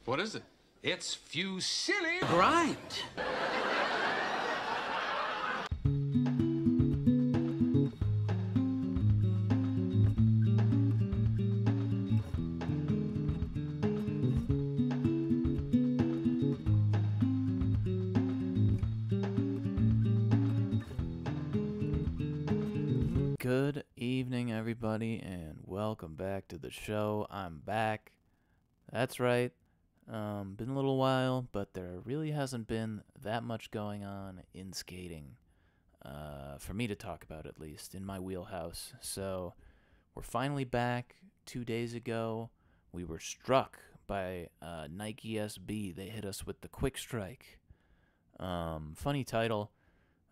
What is it? It's Fusilli. Grind. Good evening, everybody, and welcome back to the show. I'm back. That's right. Been a little while, but there really hasn't been that much going on in skating, for me to talk about, at least, in my wheelhouse. So, we're finally back. 2 days ago, we were struck by Nike SB. They hit us with the Quickstrike. Funny title.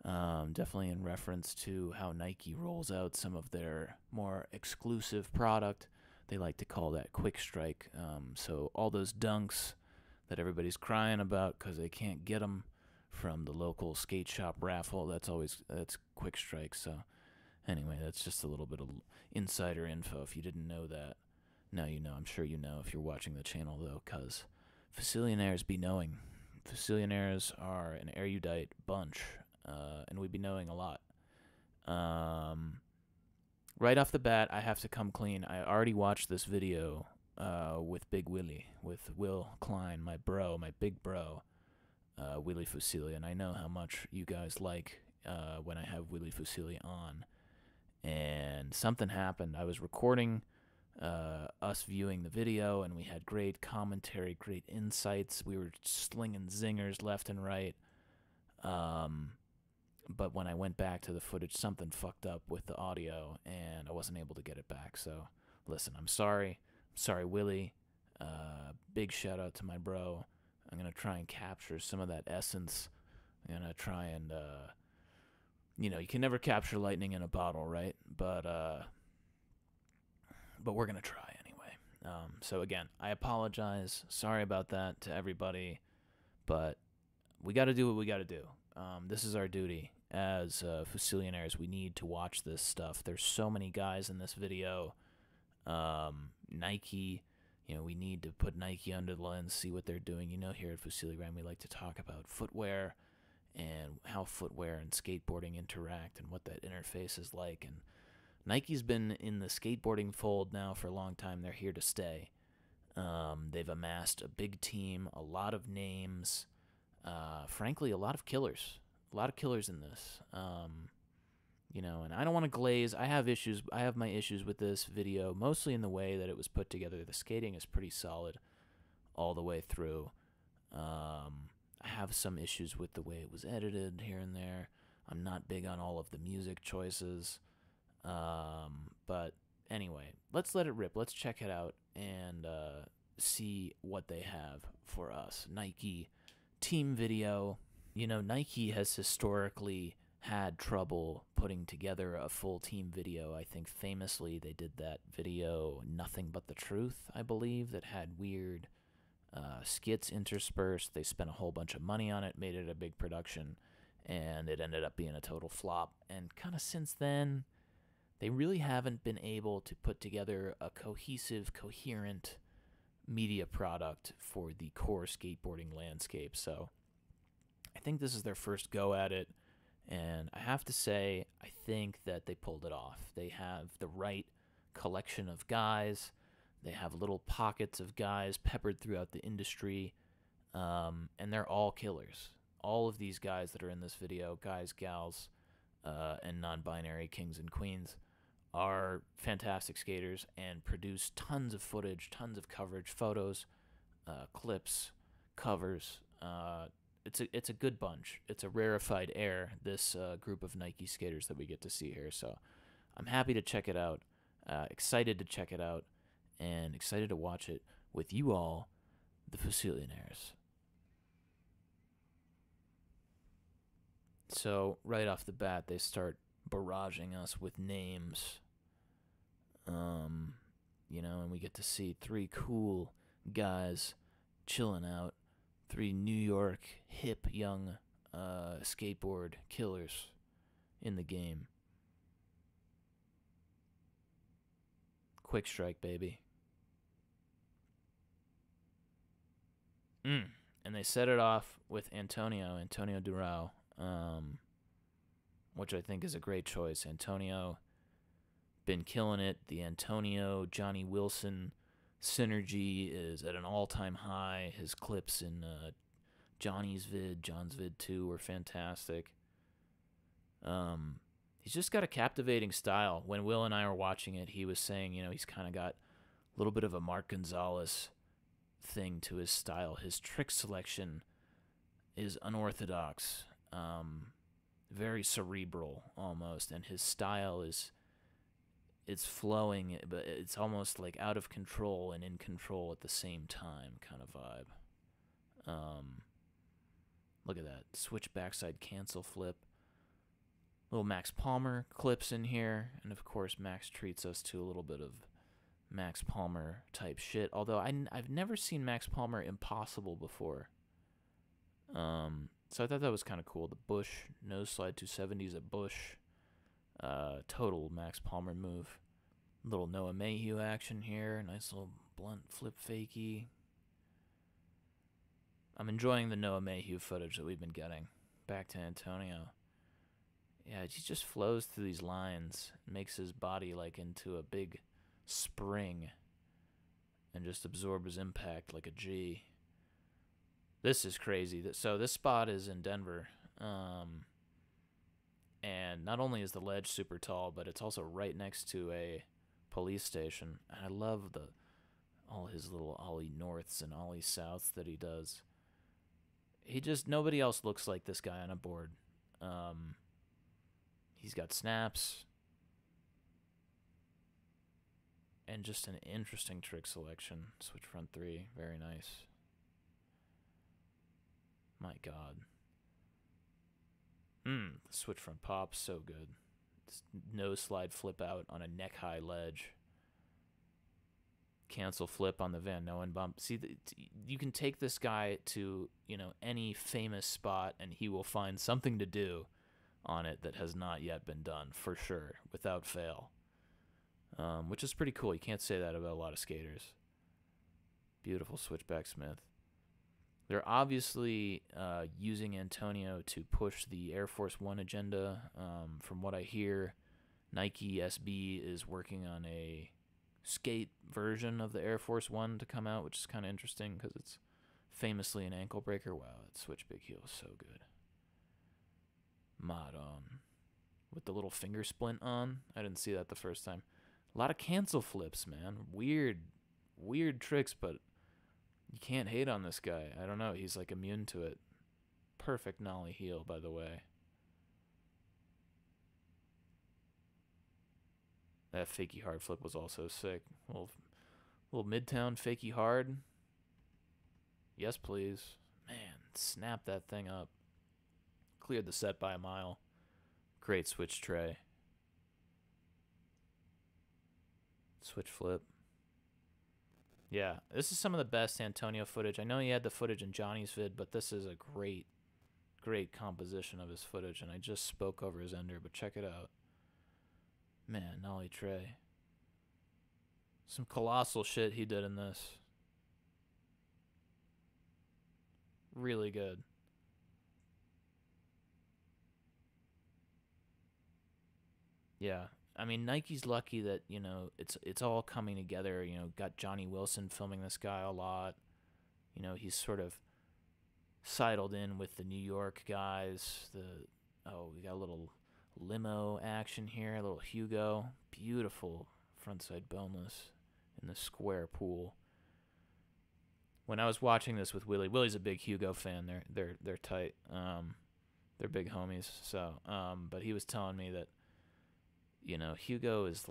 Definitely in reference to how Nike rolls out some of their more exclusive product. They like to call that Quickstrike. So all those dunks that everybody's crying about because they can't get them from the local skate shop raffle, that's Quickstrike. So anyway, that's just a little bit of insider info. If you didn't know that, now you know. I'm sure you know if you're watching the channel, though, because Fusilionaires be knowing. Fusilionaires are an erudite bunch. And we'd be knowing a lot. Right off the bat, I have to come clean. I already watched this video with Big Willie, with Will Klein, my big bro, Willie Fusilli, and I know how much you guys like when I have Willie Fusilli on. And something happened. I was recording us viewing the video, and we had great commentary, great insights. We were slinging zingers left and right. But when I went back to the footage, something fucked up with the audio, and I wasn't able to get it back. So, listen, I'm sorry. I'm sorry, Willie. Big shout out to my bro. I'm going to try and capture some of that essence. I'm going to try and, you can never capture lightning in a bottle, right? But we're going to try anyway. So, again, I apologize. Sorry about that to everybody. But we got to do what we got to do. This is our duty as Fusilionaires. We need to watch this stuff. There's so many guys in this video. Nike, we need to put Nike under the lens, see what they're doing. Here at Fusilli, we like to talk about footwear and how footwear and skateboarding interact and what that interface is like. And Nike's been in the skateboarding fold now for a long time. They're here to stay. They've amassed a big team, a lot of names. Frankly, a lot of killers in this, and I don't want to glaze. I have my issues with this video, mostly in the way that it was put together. The skating is pretty solid all the way through. I have some issues with the way it was edited here and there. I'm not big on all of the music choices. But anyway, let's let it rip. Let's check it out and see what they have for us. Nike team video. Nike has historically had trouble putting together a full team video. I think famously they did that video, Nothing But the Truth, I believe, that had weird skits interspersed. They spent a whole bunch of money on it, made it a big production, and it ended up being a total flop. And kind of since then, they really haven't been able to put together a cohesive, coherent media product for the core skateboarding landscape. So I think this is their first go at it, and I have to say, I think that they pulled it off. They have the right collection of guys. They have little pockets of guys peppered throughout the industry, and they're all killers. All of these guys that are in this video, guys, gals, and non-binary kings and queens, are fantastic skaters and produce tons of footage, tons of coverage, photos, clips, covers. It's a good bunch. It's a rarefied air, this group of Nike skaters that we get to see here. So I'm happy to check it out, excited to check it out, and excited to watch it with you all, the Fusilionaires. So right off the bat, they start barraging us with names, and we get to see three cool guys chilling out, three New York hip young skateboard killers in the game. Quickstrike, baby. And they set it off with Antonio Durao, which I think is a great choice. Antonio been killing it. The Antonio Johnny Wilson synergy is at an all-time high. His clips in John's vid 2 were fantastic. He's just got a captivating style. When Will and I were watching it, he was saying, he's kind of got a little bit of a Mark Gonzalez thing to his style. His trick selection is unorthodox, very cerebral almost, and his style it's flowing, but it's almost like out of control and in control at the same time kind of vibe. Look at that. Switch backside cancel flip. Little Max Palmer clips in here, and of course Max treats us to a little bit of Max Palmer type shit, although I've never seen Max Palmer impossible before. So I thought that was kind of cool. The Bush nose slide 270s at Bush. Total Max Palmer move. Little Noah Mayhew action here. Nice little blunt flip fakie. I'm enjoying the Noah Mayhew footage that we've been getting. Back to Antonio. Yeah, he just flows through these lines, makes his body like into a big spring, and just absorbs impact like a G. This is crazy. So this spot is in Denver, and not only is the ledge super tall, but it's also right next to a police station. And I love all his little ollie norths and ollie souths that he does. Nobody else looks like this guy on a board. He's got snaps. And just an interesting trick selection. Switch front 3. Very nice. My God. The switch front pop. So good. Nose slide flip out on a neck high ledge. Cancel flip on the Van Noen bump. See, you can take this guy to, any famous spot and he will find something to do on it that has not yet been done, for sure, without fail. Which is pretty cool. You can't say that about a lot of skaters. Beautiful switchback Smith. They're obviously using Antonio to push the Air Force One agenda. From what I hear, Nike SB is working on a skate version of the Air Force One to come out, which is kind of interesting because it's famously an ankle breaker. Wow, that switch big heel is so good. Mod on. With the little finger splint on. I didn't see that the first time. A lot of cancel flips, man. Weird tricks, but you can't hate on this guy. I don't know. He's like immune to it. Perfect nollie heel, by the way. That fakie hard flip was also sick. Little midtown fakie hard. Yes, please. Man, snap that thing up. Cleared the set by a mile. Great switch tray. Switch flip. Yeah, this is some of the best Antonio footage. I know he had the footage in Johnny's vid, but this is a great composition of his footage, and I just spoke over his ender, but check it out. Man, nollie tray. Some colossal shit he did in this. Really good. Yeah, I mean, Nike's lucky that, it's all coming together. Got Johnny Wilson filming this guy a lot. He's sort of sidled in with the New York guys. We got a little limo action here, a little Hugo. Beautiful frontside boneless in the square pool. When I was watching this with Willie's a big Hugo fan. They're tight. They're big homies. So, but he was telling me that, Hugo is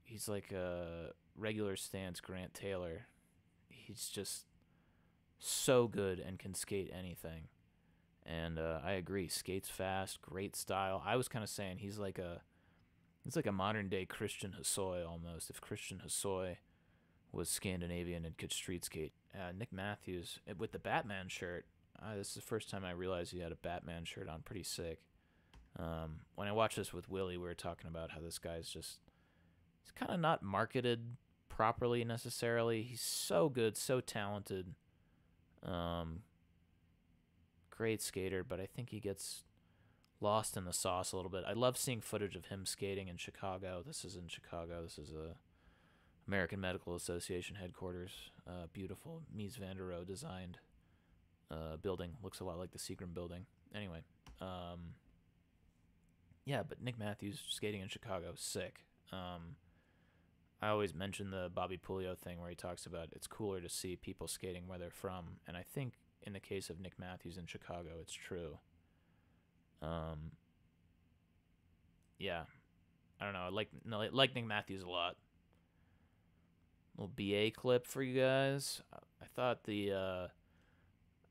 he's like a regular stance Grant Taylor. He's just so good and can skate anything. And I agree. Skates fast, great style. I was kind of saying he's like a modern day Christian Hosoi almost. If Christian Hosoi was Scandinavian and could street skate. Nick Matthews with the Batman shirt. This is the first time I realized he had a Batman shirt on. Pretty sick. When I watched this with Willie, we were talking about how this guy's he's kind of not marketed properly necessarily. He's so good, so talented. great skater, but I think he gets lost in the sauce a little bit. I love seeing footage of him skating in Chicago. This is in Chicago. This is a American Medical Association headquarters. Beautiful Mies van der Rohe designed building. Looks a lot like the Seagram building. Anyway, yeah, but Nick Matthews skating in Chicago, sick. I always mention the Bobby Puglio thing where he talks about it's cooler to see people skating where they're from, and I think in the case of Nick Matthews in Chicago, it's true. Yeah, I don't know. I like Nick Matthews a lot. Little BA clip for you guys. I thought the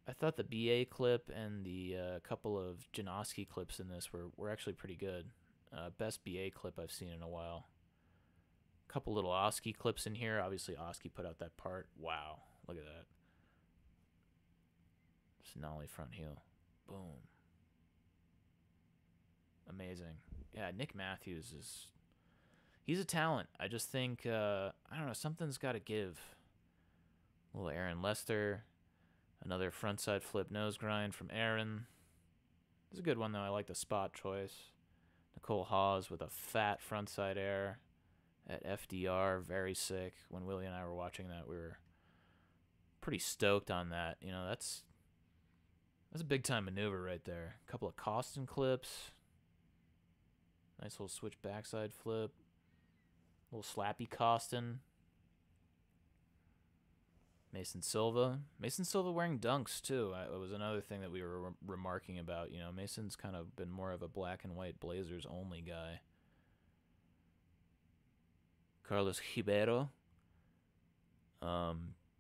BA clip and the couple of Janoski clips in this were actually pretty good. Best BA clip I've seen in a while. Couple little Oski clips in here. Obviously, Oski put out that part. Wow, look at that. Just nollie front heel. Boom. Amazing. Yeah, Nick Matthews he's a talent. I just think, I don't know, something's got to give. A little Aaron Lester. Another frontside flip nose grind from Aaron. This is a good one, though. I like the spot choice. Nicole Hawes with a fat frontside air at FDR. Very sick. When Willie and I were watching that, we were pretty stoked on that. You know, that's a big-time maneuver right there. A couple of Costin clips. Nice little switch backside flip. Little slappy Costin. Mason Silva. Mason Silva wearing dunks, too. It was another thing that we were remarking about. You know, Mason's kind of been more of a black and white Blazers only guy. Carlos Ribeiro.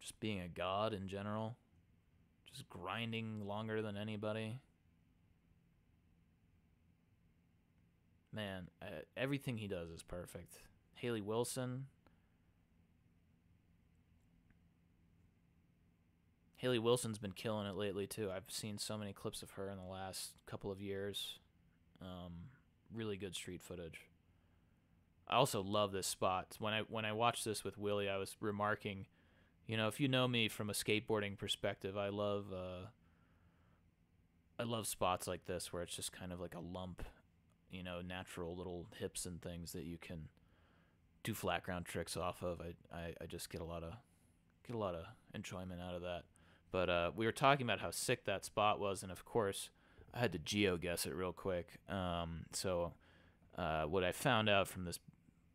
Just being a god in general. Just grinding longer than anybody. Man, everything he does is perfect. Haley Wilson. Haley Wilson's been killing it lately, too. I've seen so many clips of her in the last couple of years. Really good street footage. I also love this spot. When I watched this with Willie, I was remarking, you know, if you know me from a skateboarding perspective, I love spots like this where it's just kind of like a lump, you know, natural little hips and things that you can do flat ground tricks off of. I just get a lot of enjoyment out of that. But we were talking about how sick that spot was, and of course, I had to geo-guess it real quick. So what I found out from this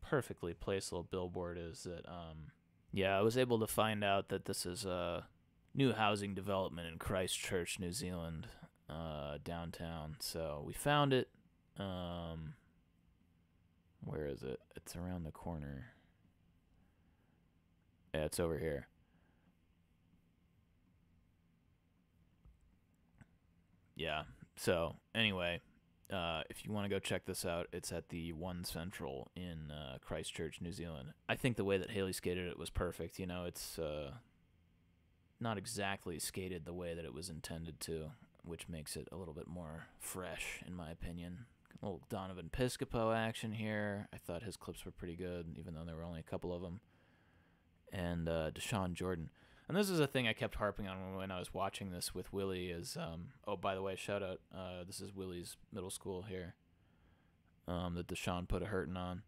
perfectly placed little billboard is that, I was able to find out that this is a new housing development in Christchurch, New Zealand, downtown. So we found it. Where is it? It's around the corner. Yeah, it's over here. Yeah. So anyway, if you want to go check this out, it's at the One Central in Christchurch, New Zealand. I think the way that Haley skated it was perfect. You know, it's not exactly skated the way that it was intended to, which makes it a little bit more fresh, in my opinion. A little Donovan Piscopo action here. I thought his clips were pretty good, even though there were only a couple of them. And Deshaun Jordan. And this is a thing I kept harping on when I was watching this with Willie is, oh, by the way, shout out, this is Willie's middle school here, that Deshaun put a hurting on.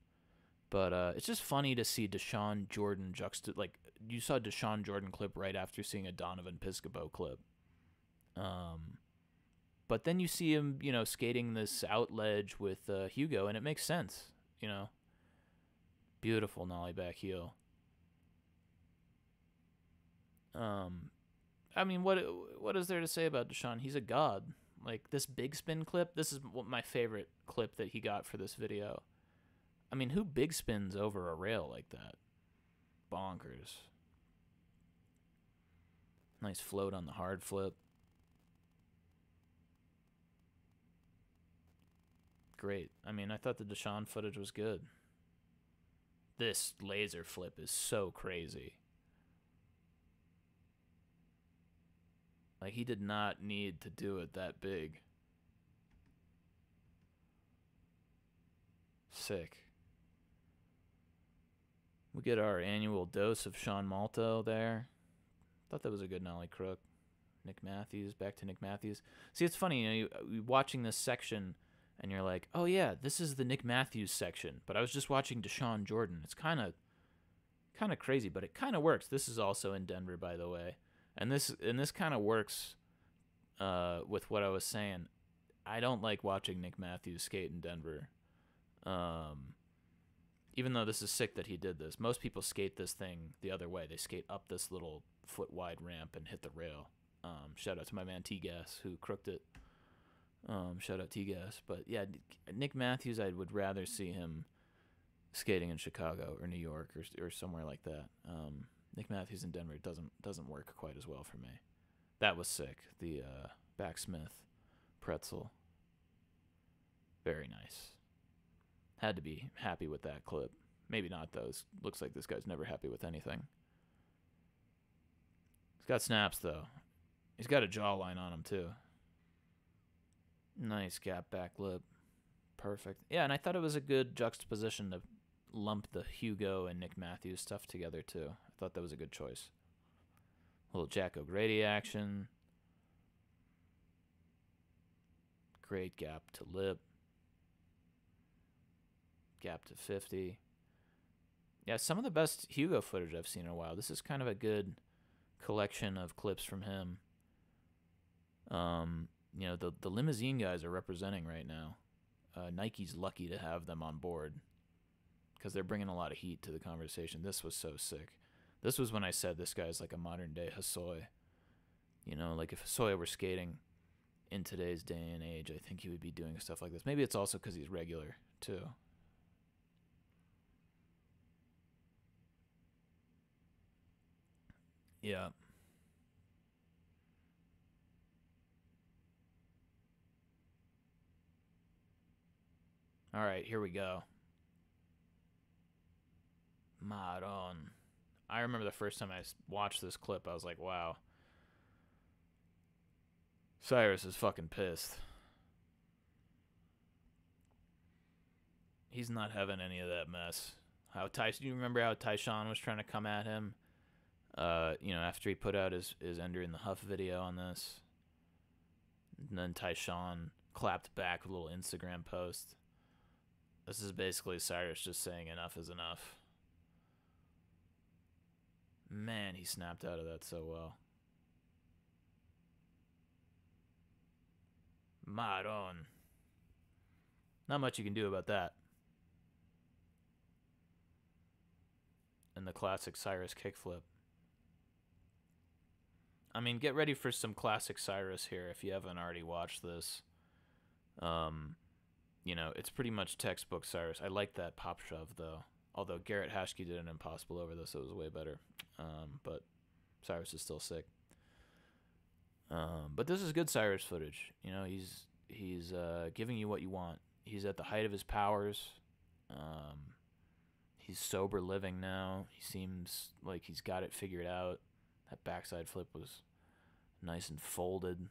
But it's just funny to see Deshaun Jordan you saw Deshaun Jordan clip right after seeing a Donovan Piscopo clip. But then you see him, you know, skating this out ledge with Hugo, and it makes sense, you know. Beautiful nollie back heel. I mean, what is there to say about Deshaun? He's a god. Like, this big spin clip, this is my favorite clip that he got for this video. I mean, who big spins over a rail like that? Bonkers. Nice float on the hard flip. Great. I mean, I thought the Deshaun footage was good. This laser flip is so crazy. Like, he did not need to do it that big. Sick. We get our annual dose of Sean Malto there. Thought that was a good nollie crook. Nick Matthews, back to Nick Matthews. See, it's funny, you're watching this section, and you're like, oh yeah, this is the Nick Matthews section. But I was just watching Deshaun Jordan. It's kind of crazy, but it kind of works. This is also in Denver, by the way, and this kind of works with what I was saying. I don't like watching Nick Matthews skate in Denver. Even though this is sick that he did this. Most people skate this thing the other way. They skate up this little foot-wide ramp and hit the rail. Shout out to my man T-Gas, who crooked it. Shout out T-Gas. But yeah, Nick Matthews, I would rather see him skating in Chicago or New York or somewhere like that. Nick Matthews in Denver doesn't work quite as well for me. That was sick. The backsmith pretzel. Very nice. Had to be happy with that clip. Maybe not, though. Looks like this guy's never happy with anything. He's got snaps, though. He's got a jawline on him, too. Nice gap back lip. Perfect. Yeah, and I thought it was a good juxtaposition to lump the Hugo and Nick Matthews stuff together, too. I thought that was a good choice. A little Jack O'Grady action. Great gap to lip. Gap to 50. Yeah, some of the best Hugo footage I've seen in a while. This is kind of a good collection of clips from him. The limousine guys are representing right now. Nike's lucky to have them on board because they're bringing a lot of heat to the conversation. This was so sick. This was when I said this guy's like a modern day Hosoi. Like if Hosoi were skating in today's day and age, I think he would be doing stuff like this. Maybe it's also because he's regular, too. Yeah. All right, here we go. Maron. I remember the first time I watched this clip, I was like, wow. Cyrus is fucking pissed. He's not having any of that mess. You remember how Tyshawn was trying to come at him? After he put out his Ender in the Huff video on this. And then Tyshawn clapped back with a little Instagram post. This is basically Cyrus just saying enough is enough. Man, he snapped out of that so well. Maron. Not much you can do about that. And the classic Cyrus kickflip. I mean, get ready for some classic Cyrus here if you haven't already watched this. It's pretty much textbook Cyrus. I like that pop shove, though. Although Garrett Hashke did an impossible over this, so it was way better. But Cyrus is still sick. But this is good Cyrus footage. He's giving you what you want. He's at the height of his powers. He's sober living now. He seems like he's got it figured out. That backside flip was nice and folded.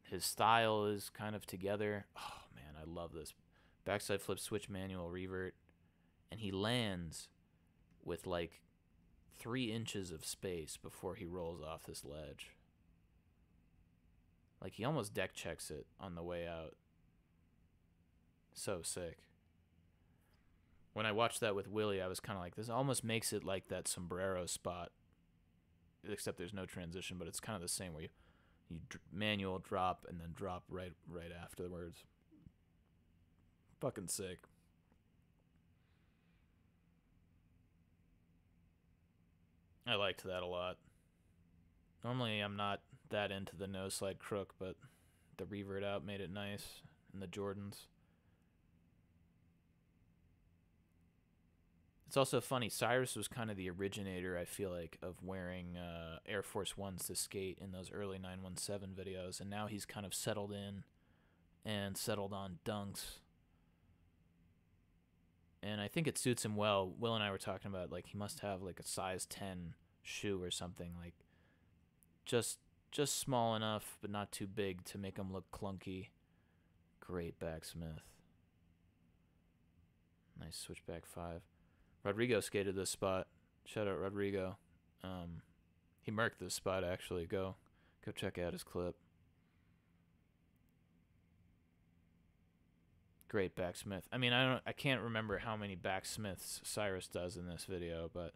His style is kind of together. Oh, man, I love this. Backside flip, switch manual, revert. And he lands with like 3 inches of space before he rolls off this ledge. Like he almost deck checks it on the way out. So sick. When I watched that with Willie, I was kind of like, this almost makes it like that sombrero spot. Except there's no transition, but it's kind of the same where you manual drop and then drop right afterwards. Fucking sick. I liked that a lot. Normally I'm not that into the nose slide crook, but the revert out made it nice, and the Jordans. It's also funny, Cyrus was kind of the originator, I feel like, of wearing Air Force Ones to skate in those early 917 videos, and now he's kind of settled in and settled on dunks. And I think it suits him well. Will and I were talking about, like, he must have, like, a size 10 shoe or something, like, just small enough, but not too big to make him look clunky. Great backsmith. Nice switchback 5. Rodrigo skated this spot. Shout out Rodrigo. He marked this spot, actually. Go Go check out his clip. Great backsmith. I mean, I can't remember how many backsmiths Cyrus does in this video, but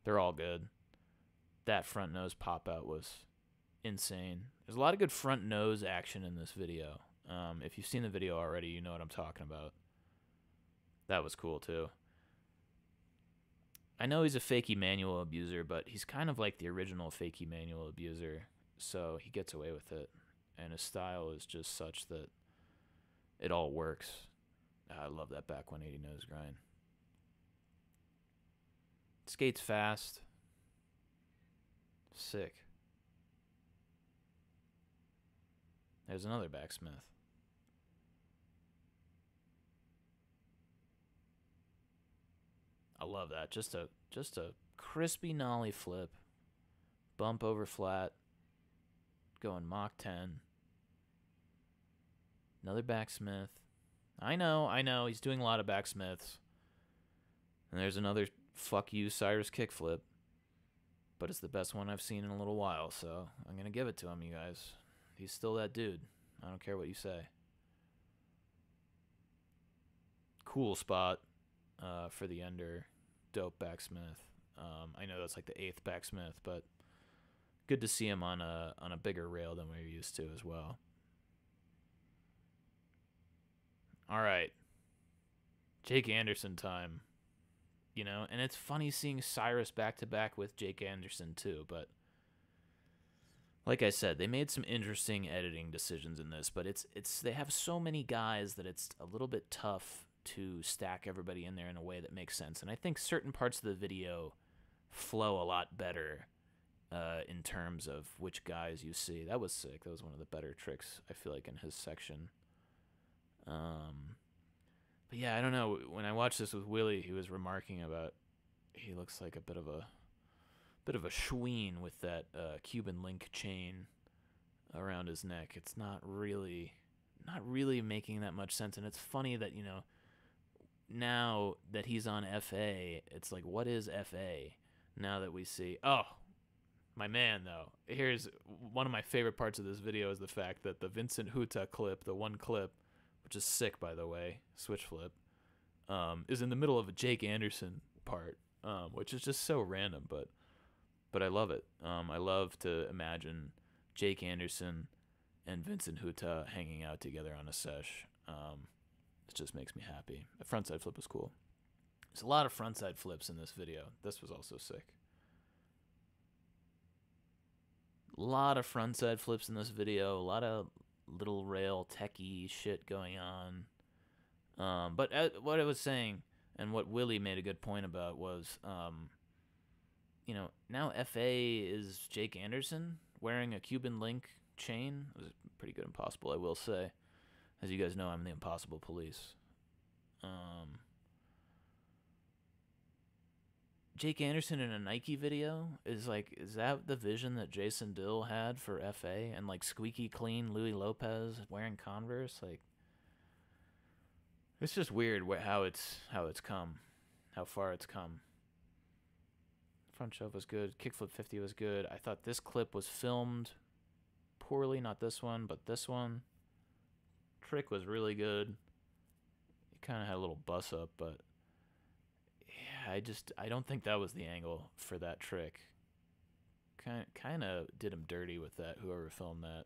they're all good. That front nose pop out was insane. There's a lot of good front nose action in this video. If you've seen the video already, you know what I'm talking about. That was cool too. I know he's a fakey manual abuser, but he's kind of like the original fakey manual abuser, so he gets away with it. And his style is just such that it all works. I love that back 180 nose grind. Skates fast. Sick. There's another backsmith. I love that. Just a crispy nollie flip. Bump over flat. Going Mach 10. Another backsmith. I know. He's doing a lot of backsmiths. And there's another fuck you Cyrus kickflip. But it's the best one I've seen in a little while, so I'm going to give it to him, you guys. He's still that dude. I don't care what you say. Cool spot for the ender. Dope backsmith. I know that's like the 8th backsmith, but good to see him on a bigger rail than we're used to as well. All right. Jake Anderson time. You know, and it's funny seeing Cyrus back-to-back with Jake Anderson too, but like I said, they made some interesting editing decisions in this, but they have so many guys that it's a little bit tough to stack everybody in there in a way that makes sense. And I think certain parts of the video flow a lot better in terms of which guys you see. That was sick. That was one of the better tricks, I feel like, in his section. But yeah, I don't know. When I watched this with Willie, he was remarking about he looks like a bit of a schween with that Cuban link chain around his neck. It's not really making that much sense. And it's funny that, you know, now that he's on FA, it's like, what is FA? Now that we see, oh, my man, though. Here's one of my favorite parts of this video is the fact that the Vincent Huta clip, the one clip, which is sick, by the way, switch flip, is in the middle of a Jake Anderson part, which is just so random, but I love it. I love to imagine Jake Anderson and Vincent Huta hanging out together on a sesh. It just makes me happy. The frontside flip was cool. There's a lot of frontside flips in this video. This was also sick. A lot of frontside flips in this video. A lot of little rail techie shit going on. But what I was saying, and what Willie made a good point about was, you know, now FA is Jake Anderson wearing a Cuban link chain. It was pretty good Impossible, I will say. As you guys know, I'm the Impossible Police. Jake Anderson in a Nike video is that the vision that Jason Dill had for FA, and like squeaky clean Louis Lopez wearing Converse? Like, it's just weird how it's come, how far it's come. Front shove was good. Kickflip 50 was good. I thought this clip was filmed poorly, not this one, but this one. Trick was really good. It kind of had a little bus up, but yeah, I don't think that was the angle for that trick. Kind of did him dirty with that, whoever filmed that.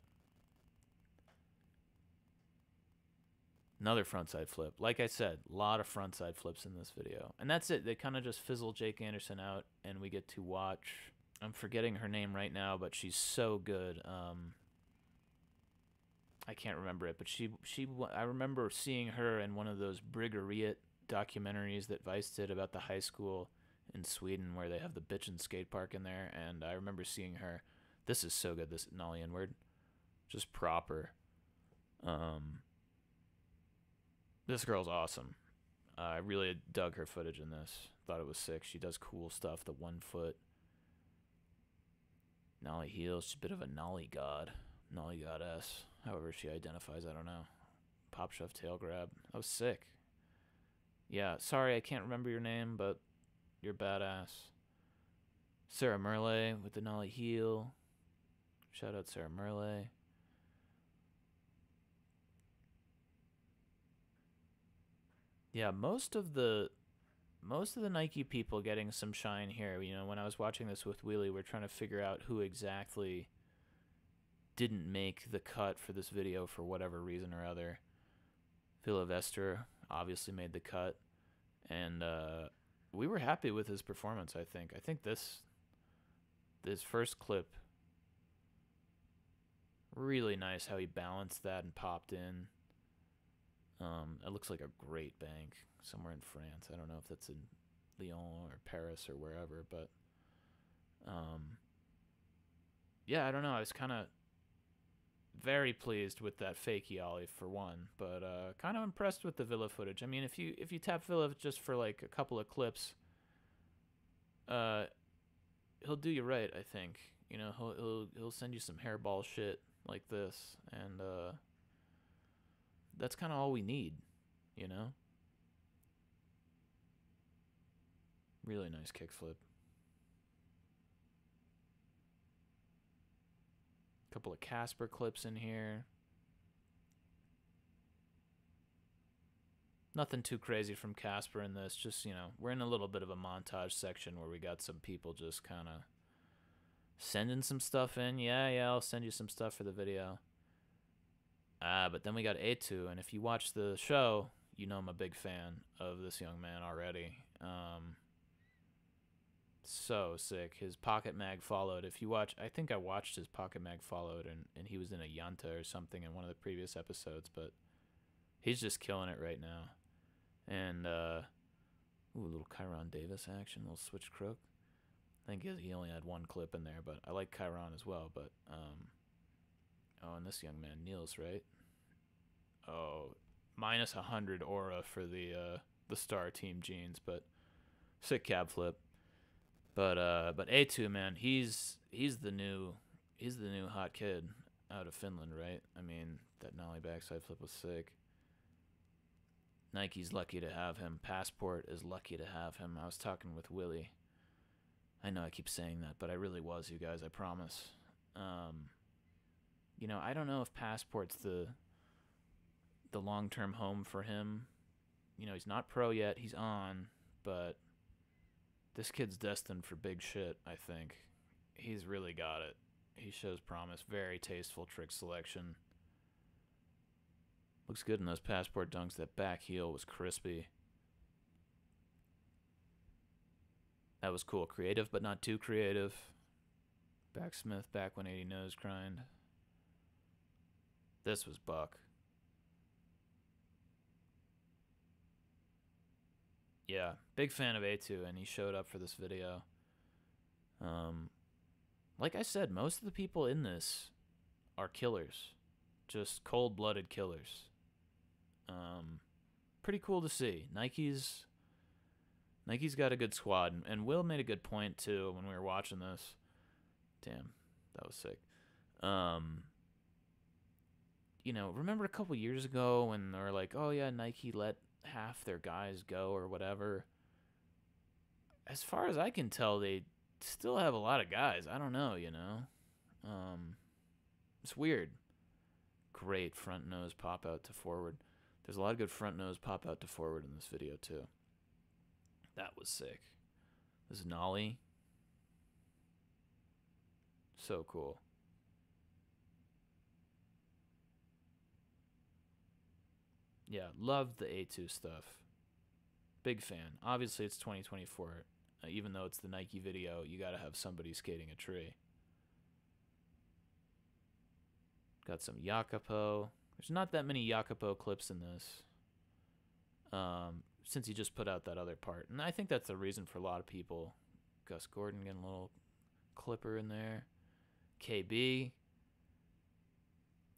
Another frontside flip. Like I said, a lot of frontside flips in this video. And that's it. They kind of just fizzle Jake Anderson out, and we get to watch. I'm forgetting her name right now, but she's so good. I can't remember it, but I remember seeing her in one of those Bryggeriet documentaries that Vice did about the high school in Sweden where they have the bitchin' skate park in there, and I remember seeing her. This is so good, this nollie inward. Just proper. This girl's awesome. I really dug her footage in this. Thought it was sick. She does cool stuff. The 1 foot nollie heels. She's a bit of a nollie god. Nollie goddess. However she identifies, I don't know. Pop shove tail grab. That was sick. Yeah, sorry I can't remember your name, but you're badass. Sarah Merle with the nollie heel. Shout out Sarah Merle. Yeah, most of the Nike people getting some shine here. You know, when I was watching this with Wheelie, we're trying to figure out who exactly didn't make the cut for this video for whatever reason or other. Philovester obviously made the cut, and we were happy with his performance. I think this first clip, really nice how he balanced that and popped in. It looks like a great bank somewhere in France. I don't know if that's in Lyon or Paris or wherever, but yeah, I don't know. I was kind of very pleased with that fakey ollie for one, but kind of impressed with the Villa footage. I mean, if you tap Villa just for like a couple of clips, he'll do you right. I think, you know, he'll send you some hairball shit like this, and that's kind of all we need, you know. Really nice kickflip. Couple of Casper clips in here. Nothing too crazy from Casper in this. Just, you know, we're in a little bit of a montage section where we got some people just kind of sending some stuff in. Yeah, I'll send you some stuff for the video. But then we got A2, and if you watch the show, you know I'm a big fan of this young man already. So sick. His pocket mag followed. If you watch, I think I watched his pocket mag followed, and he was in a Yanta or something in one of the previous episodes, but he's just killing it right now. And ooh, a little Chiron Davis action, a little switch crook. I think he only had one clip in there, but I like Chiron as well. But oh, and this young man Niels, right? Oh, minus 100 aura for the star team jeans, but sick cab flip. But A2, man, he's the new hot kid out of Finland, right? I mean, that nollie backside flip was sick. Nike's lucky to have him. Passport is lucky to have him. I was talking with Willie. I know I keep saying that, but I really was, you guys, I promise. You know, I don't know if Passport's the long-term home for him. You know, he's not pro yet. He's on, but this kid's destined for big shit, I think. He's really got it. He shows promise. Very tasteful trick selection. Looks good in those Passport dunks. That back heel was crispy. That was cool. Creative, but not too creative. Backsmith, back 180 nose grind. This was buck. Yeah, big fan of A2, and he showed up for this video. Like I said, most of the people in this are killers. Just cold-blooded killers. Pretty cool to see. Nike's got a good squad, and Will made a good point too when we were watching this. Damn, that was sick. You know, remember a couple years ago when they were like, oh yeah, Nike let half their guys go or whatever? As far as I can tell, they still have a lot of guys. I don't know, you know. It's weird. Great front nose pop out to forward. There's a lot of good front nose pop out to forward in this video too. That was sick. This is nollie. So cool. Yeah, loved the A2 stuff. Big fan. Obviously, it's 2024. Even though it's the Nike video, you gotta have somebody skating a tree. Got some Jacopo. There's not that many Jacopo clips in this. Since he just put out that other part. And I think that's the reason for a lot of people. Gus Gordon getting a little clipper in there. KB.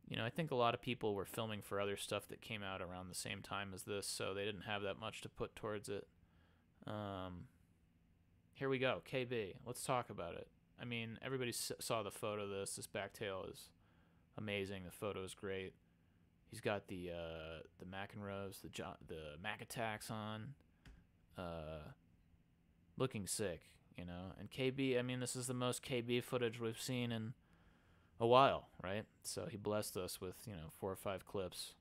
You know, I think a lot of people were filming for other stuff that came out around the same time as this, so they didn't have that much to put towards it. Here we go, KB. Let's talk about it. I mean, everybody saw the photo of this. This back tail is amazing. The photo is great. He's got the McEnroes, the Mac attacks on. Looking sick, you know. And KB, I mean, this is the most KB footage we've seen in a while, right? So he blessed us with, 4 or 5 clips.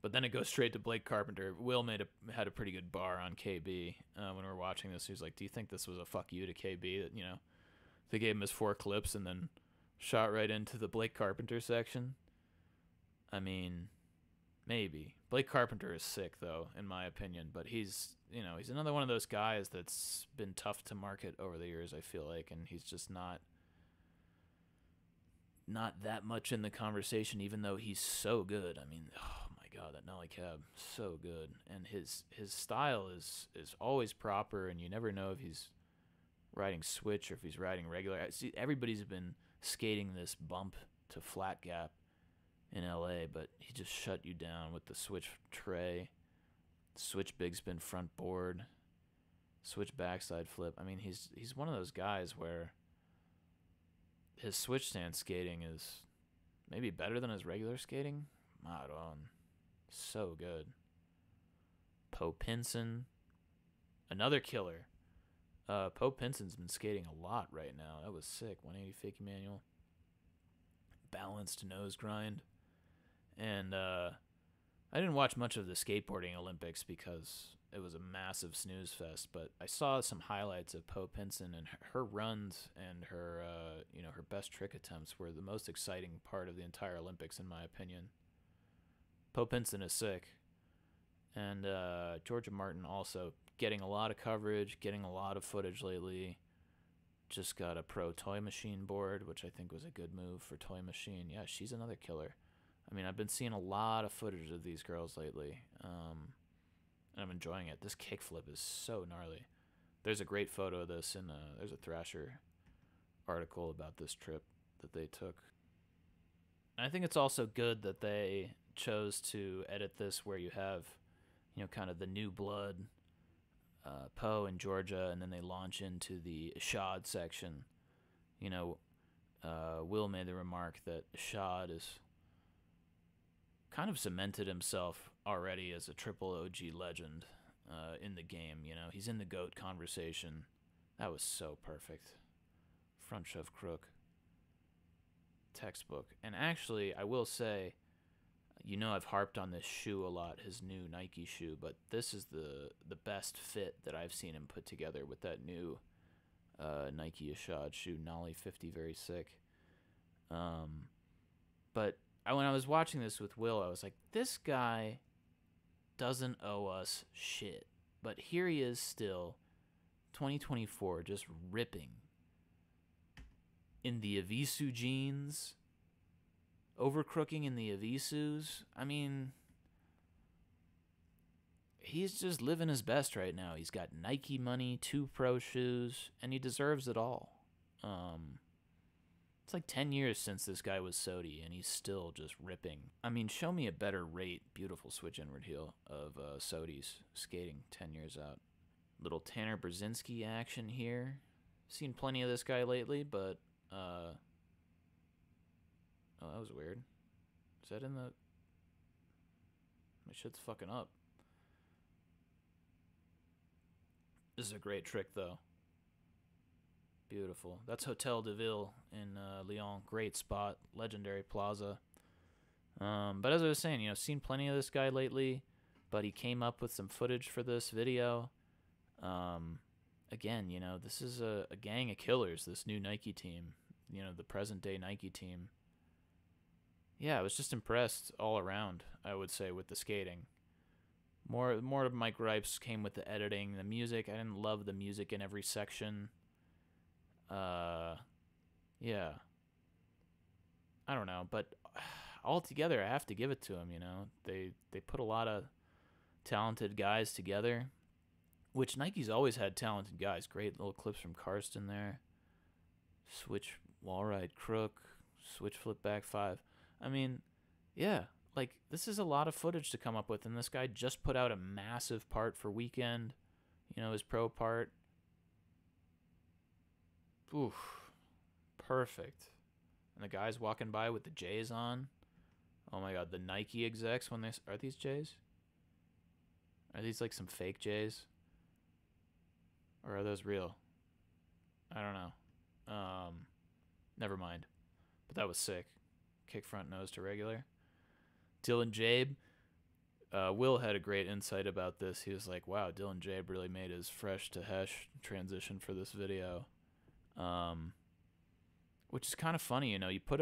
But then it goes straight to Blake Carpenter. Will had a pretty good bar on KB when we were watching this. He was like, "Do you think this was a fuck you to KB that they gave him his 4 clips and then shot right into the Blake Carpenter section?" I mean, maybe. Blake Carpenter is sick though, in my opinion. But he's another one of those guys that's been tough to market over the years. I feel like, and he's just not that much in the conversation, even though he's so good. I mean, oh my god, that Nelly Cab, so good, and his style is always proper, and you never know if he's riding switch or if he's riding regular. See, everybody's been skating this bump to flat gap in LA, but he just shut you down with the switch tray, switch big spin front board, switch backside flip. I mean, he's one of those guys where his switch stand skating is maybe better than his regular skating. Maron. So good. Poe Pinson. Another killer. Poe Pinson's been skating a lot right now. That was sick. 180 fakie manual. Balanced nose grind. And I didn't watch much of the skateboarding Olympics because it was a massive snooze fest, but I saw some highlights of Poe Pinson, and her runs and her her best trick attempts were the most exciting part of the entire Olympics, in my opinion. Poe Pinson is sick, and Georgia Martin also getting a lot of coverage, getting a lot of footage lately. Just got a pro Toy Machine board, which I think was a good move for Toy Machine. Yeah, she's another killer. I mean, I've been seeing a lot of footage of these girls lately. And I'm enjoying it. This kickflip is so gnarly. There's a great photo of this in there's a Thrasher article about this trip that they took. And I think it's also good that they chose to edit this where you have, kind of the new blood, Poe and Georgia, and then they launch into the Ishad section. Will made the remark that Ishad is kind of cemented himself already as a triple OG legend in the game. He's in the GOAT conversation. That was so perfect. Front shove crook. Textbook. And actually, I will say, I've harped on this shoe a lot, his new Nike shoe, but this is the best fit that I've seen him put together with that new Nike Ishad shoe. Nollie 50, very sick. But when I was watching this with Will, I was like, this guy doesn't owe us shit. But here he is still, 2024, just ripping in the Evisu jeans, overcrooking in the Evisus. I mean, he's just living his best right now. He's got Nike money, 2 pro shoes, and he deserves it all. It's like 10 years since this guy was Sodi, and he's still just ripping. I mean, show me a better rate, beautiful switch inward heel, of Sodi's skating 10 years out. Little Tanner Brzezinski action here. Seen plenty of this guy lately, but, oh, that was weird. Is that in the... My shit's fucking up. This is a great trick, though. Beautiful. That's Hotel de Ville in Lyon. Great spot. Legendary plaza. But as I was saying, seen plenty of this guy lately, but he came up with some footage for this video. Again, this is a gang of killers, this new Nike team. The present-day Nike team. Yeah, I was just impressed all around, I would say, with the skating. More of my gripes came with the editing, the music. I didn't love the music in every section. Yeah. I don't know, but altogether, I have to give it to them. They put a lot of talented guys together, which Nike's always had talented guys. Great little clips from Karsten there. Switch wall ride crook, switch flip back 5. I mean, yeah, like, this is a lot of footage to come up with, and this guy just put out a massive part for Weekend, his pro part. Oof, perfect. And the guys walking by with the J's on. Oh my god, the Nike execs when are these J's? Are these like some fake J's? Or are those real? I don't know. Never mind. But that was sick. Kick front nose to regular. Dylan Jabe. Will had a great insight about this. He was like, wow, Dylan Jabe really made his fresh to Hesh transition for this video. Which is kind of funny, you know. You put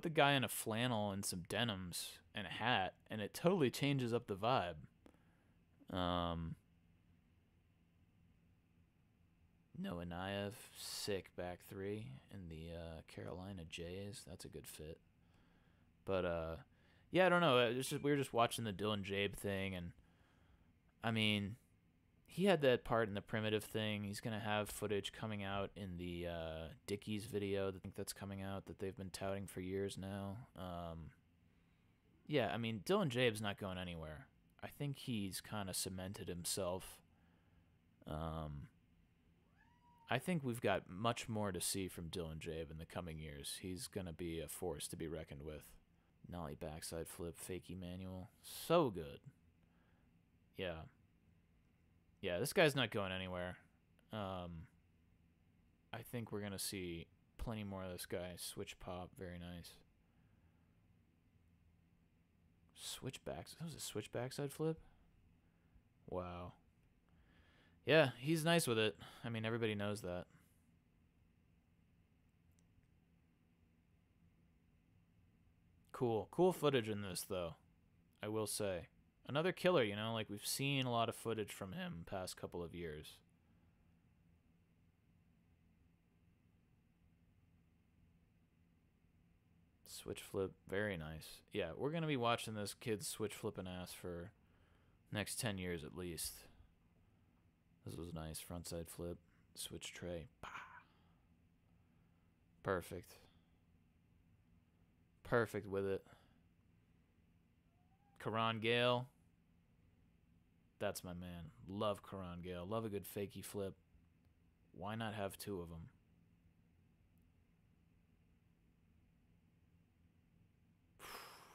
the guy in a flannel and some denims and a hat, and it totally changes up the vibe. Noah Naev, sick back three in the Carolina Jays. That's a good fit. But yeah, I don't know. We were just watching the Dylan Jabe thing, and I mean, he had that part in the primitive thing. He's gonna have footage coming out in the Dickies video. I think that's coming out that they've been touting for years now. Yeah, I mean, Dylan Jabe's not going anywhere. I think he's kind of cemented himself. I think we've got much more to see from Dylan Jabe in the coming years. He's going to be a force to be reckoned with. Nollie backside flip, fakie manual. So good. Yeah. Yeah, this guy's not going anywhere. I think we're going to see plenty more of this guy. Switch pop, very nice. Switch backs. That was a switch backside flip? Wow. Yeah, he's nice with it. I mean, everybody knows that. Cool. Cool footage in this, though. I will say. Another killer, you know? Like, we've seen a lot of footage from him past couple of years. Switch flip. Very nice. Yeah, we're going to be watching this kid switch flipping ass for next 10 years at least. This was nice. Frontside flip. Switch tray. Bah. Perfect. Perfect with it. Karan Gale. That's my man. Love Karan Gale. Love a good fakie flip. Why not have two of them?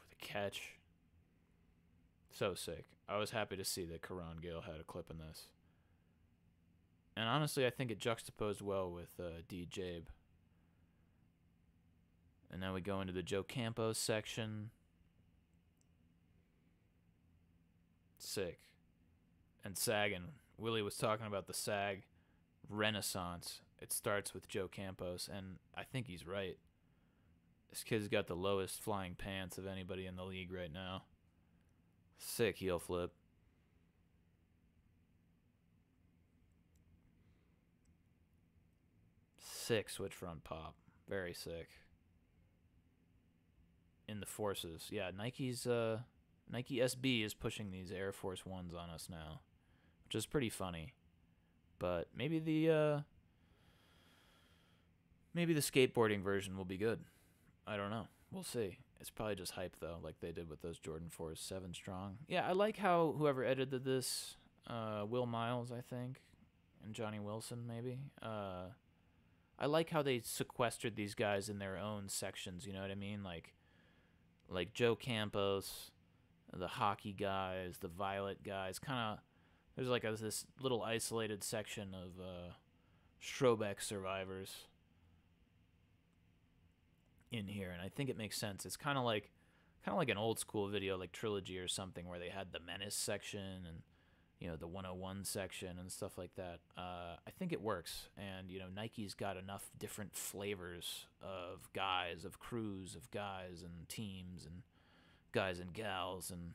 The catch. So sick. I was happy to see that Karan Gale had a clip in this. And honestly, I think it juxtaposed well with D. Jabe. And now we go into the Joe Campos section. Sick. And sagging. Willie was talking about the sag renaissance. It starts with Joe Campos, and I think he's right. This kid's got the lowest flying pants of anybody in the league right now. Sick heel flip. Sick switch front pop. Very sick. In the forces. Yeah, Nike SB is pushing these Air Force Ones on us now, which is pretty funny. But maybe the skateboarding version will be good. I don't know. We'll see. It's probably just hype though, like they did with those Jordan 4s 7 strong. Yeah, I like how whoever edited this, Will Miles, I think, and Johnny Wilson maybe. I like how they sequestered these guys in their own sections, you know what I mean? Like Joe Campos, the hockey guys, the Violet guys, kind of, there's like this little isolated section of Strobeck survivors in here, and I think it makes sense. It's kind of like an old school video, like Trilogy or something, where they had the Menace section and, you know, the 101 section and stuff like that. I think it works, and, you know, Nike's got enough different flavors of guys, of crews, of guys and teams and guys and gals and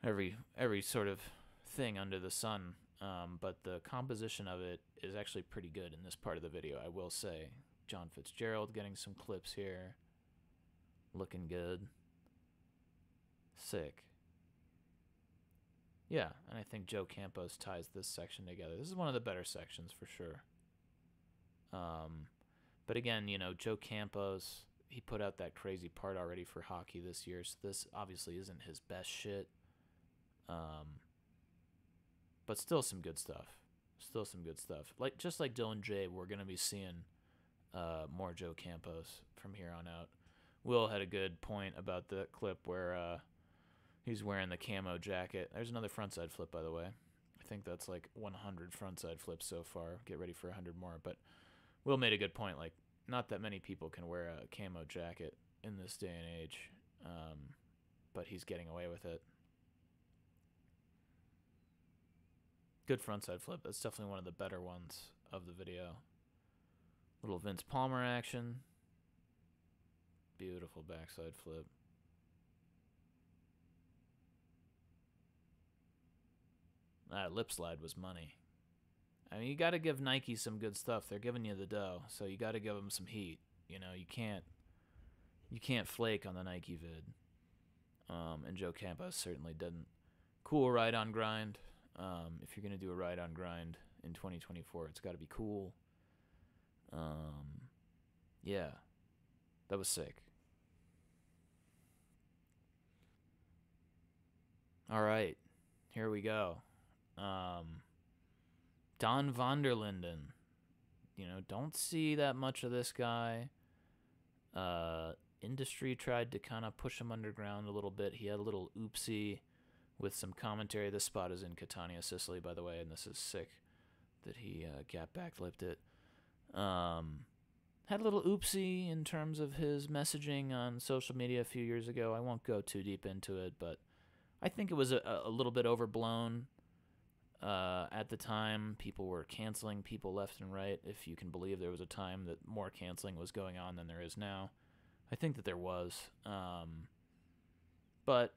every sort of thing under the sun. But the composition of it is actually pretty good in this part of the video, I will say. John Fitzgerald getting some clips here. Looking good. Sick. Yeah, and I think Joe Campos ties this section together. This is one of the better sections for sure. But again, you know, Joe Campos, he put out that crazy part already for hockey this year, so this obviously isn't his best shit. But still some good stuff. Still some good stuff. Just like Dylan Jabe, we're going to be seeing more Joe Campos from here on out. Will had a good point about the clip where he's wearing the camo jacket. There's another frontside flip, by the way. I think that's like 100 frontside flips so far. Get ready for 100 more. But Will made a good point. Like, not that many people can wear a camo jacket in this day and age, but he's getting away with it. Good frontside flip. That's definitely one of the better ones of the video. Little Vince Palmer action. Beautiful backside flip. That lip slide was money. I mean, you got to give Nike some good stuff. They're giving you the dough, so you got to give them some heat. You know, you can't flake on the Nike vid. And Joe Campos certainly didn't. Cool ride on grind. If you're gonna do a ride on grind in 2024, it's got to be cool. Yeah, that was sick. All right, here we go. Don van der Linden. You know, don't see that much of this guy. Industry tried to kind of push him underground a little bit. He had a little oopsie with some commentary. This spot is in Catania, Sicily, by the way, and this is sick that he gap backflipped it. Had a little oopsie in terms of his messaging on social media a few years ago. I won't go too deep into it, but I think it was a little bit overblown. At the time, people were canceling people left and right. If you can believe there was a time that more canceling was going on than there is now. I think that there was. But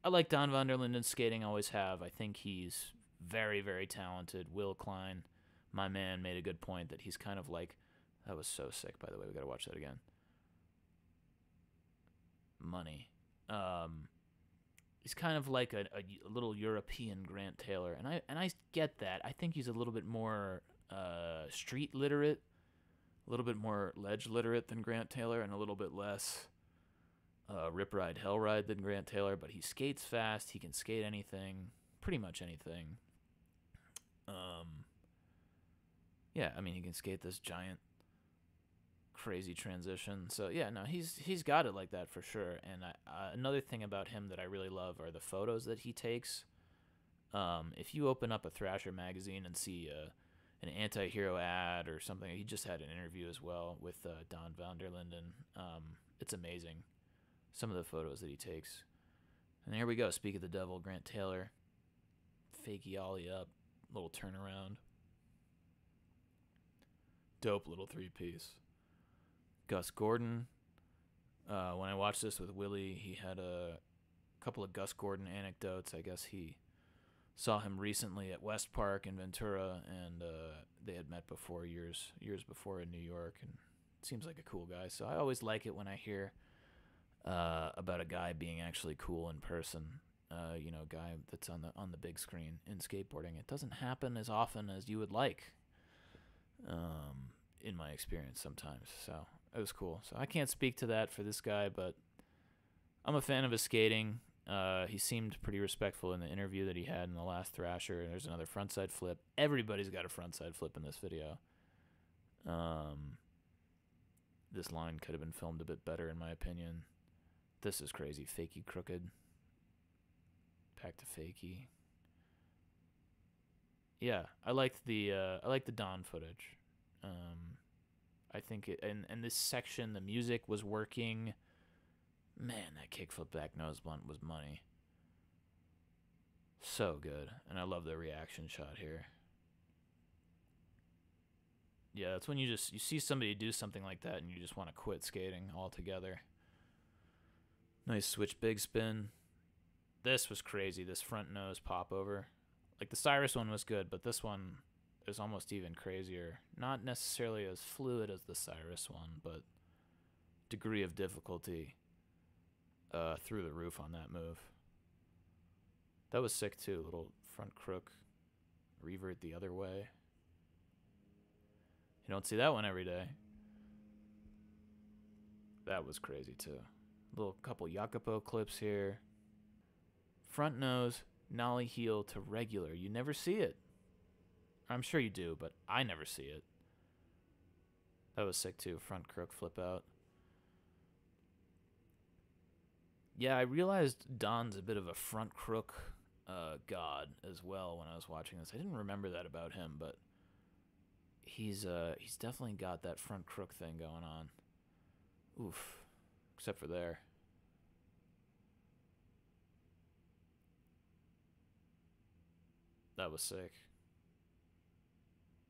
I like Don van der Linden's skating, always have. I think he's very, very talented. Will Klein, my man, made a good point that he's kind of like... That was so sick, by the way. We got to watch that again. Money. He's kind of like a little European Grant Taylor, and I get that. I think he's a little bit more street literate, a little bit more ledge literate than Grant Taylor, and a little bit less rip ride hell ride than Grant Taylor. But he skates fast. He can skate anything, pretty much anything. Yeah, I mean, he can skate this giant, crazy transition. So yeah, no, he's got it like that for sure. And another thing about him that I really love are the photos that he takes. If you open up a Thrasher magazine and see an anti-hero ad or something, he just had an interview as well with Don van der Linden. It's amazing, some of the photos that he takes. And here we go. Speak of the devil, Grant Taylor, fakey ollie up, little turnaround, dope little 3-piece. Gus Gordon. When I watched this with Willie, he had a couple of Gus Gordon anecdotes. I guess he saw him recently at West Park in Ventura, and they had met before, years before in New York, and seems like a cool guy. So I always like it when I hear about a guy being actually cool in person. You know, a guy that's on the big screen in skateboarding. It doesn't happen as often as you would like, in my experience sometimes. So it was cool. So I can't speak to that for this guy, but I'm a fan of his skating. He seemed pretty respectful in the interview that he had in the last Thrasher. There's another frontside flip. Everybody's got a frontside flip in this video. This line could have been filmed a bit better, in my opinion. This is crazy. Fakey crooked. Back to fakey. Yeah, I liked the Don footage. I think and this section, the music was working. Man, that kickflip back nose blunt was money. So good. And I love the reaction shot here. Yeah, that's when you see somebody do something like that and you just want to quit skating altogether. Nice switch big spin. This was crazy, this front nose pop over. Like the Cyrus one was good, but this one is almost even crazier. Not necessarily as fluid as the Cyrus one, but degree of difficulty through the roof on that move. That was sick too. Little front crook, revert the other way. You don't see that one every day. That was crazy too. Little couple Jacopo clips here. Front nose, nollie heel to regular. You never see it. I'm sure you do, but I never see it. That was sick too. Front crook flip out. Yeah, I realized Don's a bit of a front crook god as well when I was watching this. I didn't remember that about him, but he's definitely got that front crook thing going on. Oof. Except for there. That was sick.